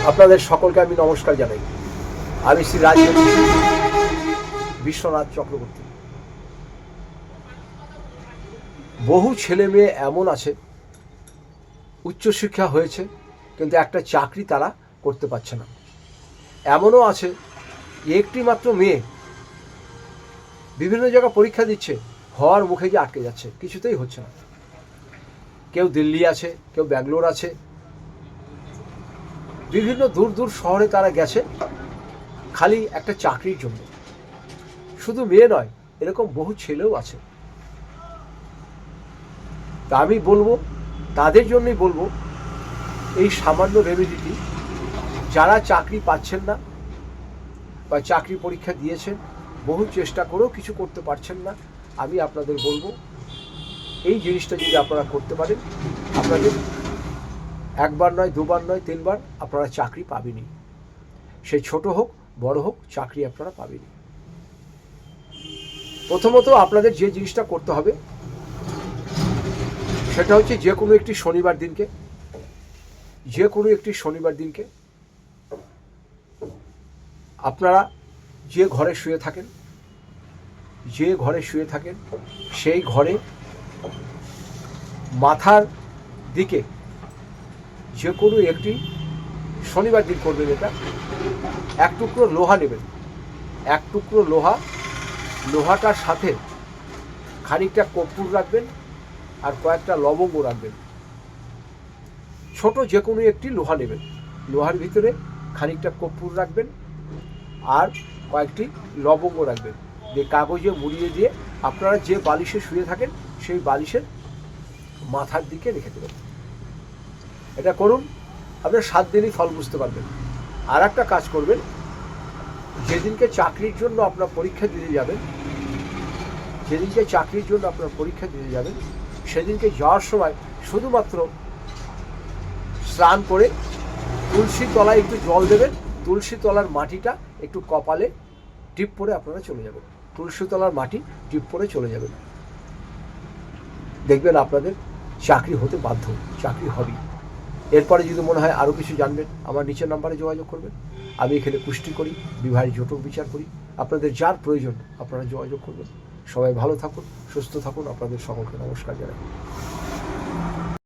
আপনাদের সকলকে আমি নমস্কার জানাই। আমি শ্রী রাজনীতি বিশ্বনাথ চক্রবর্তী। বহু ছেলে মেয়ে এমন আছে উচ্চশিক্ষা হয়েছে কিন্তু একটা চাকরি তারা করতে পারছে না। এমনও আছে একটি মাত্র মেয়ে বিভিন্ন জায়গায় পরীক্ষা দিচ্ছে, হওয়ার মুখে যে আটকে যাচ্ছে, কিছুতেই হচ্ছে না। কেউ দিল্লি আছে, কেউ ব্যাঙ্গালোর আছে, বিভিন্ন দূর দূর শহরে তারা গেছে খালি একটা চাকরির জন্য। শুধু মেয়ে নয়, এরকম বহু ছেলেও আছে। তা আমি বলবো, তাদের জন্যই বলবো, এই সামান্য রেমেডিটি যারা চাকরি পাচ্ছেন না বা চাকরি পরীক্ষা দিয়েছেন, বহু চেষ্টা করেও কিছু করতে পারছেন না, আমি আপনাদের বলবো এই জিনিসটা যদি আপনারা করতে পারেন, আপনাদের একবার নয়, দুবার নয়, তিনবার আপনারা চাকরি পাবেনই। সে ছোট হোক বড় হোক, চাকরি আপনারা পাবেনই। প্রথমত আপনাদের যে জিনিসটা করতে হবে সেটা হচ্ছে যে কোনো একটি শনিবার দিনকে আপনারা যে ঘরে শুয়ে থাকেন সেই ঘরে মাথার দিকে যে কোনো একটি, শনিবার দিন করবেন এটা, এক টুকরো লোহা নেবেন। এক টুকরো লোহাটার সাথে খানিকটা কর্পূর রাখবেন আর কয়েকটা লবঙ্গ রাখবেন। ছোট যে কোনো একটি লোহা নেবেন, লোহার ভিতরে খানিকটা কর্পূর রাখবেন আর কয়েকটি লবঙ্গ রাখবেন, দিয়ে কাগজে মুড়িয়ে দিয়ে আপনারা যে বালিশে শুয়ে থাকেন সেই বালিশের মাথার দিকে রেখে দেবেন। এটা করুন, আপনার 7 দিনই ফল বুঝতে পারবেন। আর একটা কাজ করবেন, যেদিনকে চাকরির জন্য আপনার পরীক্ষা দিতে যাবেন সেদিনকে যাওয়ার সময় শুধুমাত্র স্নান করে তুলসী তলায় একটু জল দেবেন, তুলসী তলার মাটিটা একটু কপালে টিপ পরে আপনারা চলে যাবেন। তুলসী তলার মাটি টিপ পরে চলে যাবেন, দেখবেন আপনাদের চাকরি হতে বাধ্য, চাকরি হবেই। এরপরে যদি মনে হয় আরও কিছু জানবেন, আমার নিচের নাম্বারে যোগাযোগ করবেন। আমি এখানে কুষ্টি করি, বিবাহের জটক বিচার করি। আপনাদের যার প্রয়োজন আপনারা যোগাযোগ করবেন। সবাই ভালো থাকুন, সুস্থ থাকুন। আপনাদের সকলকে নমস্কার জানাই।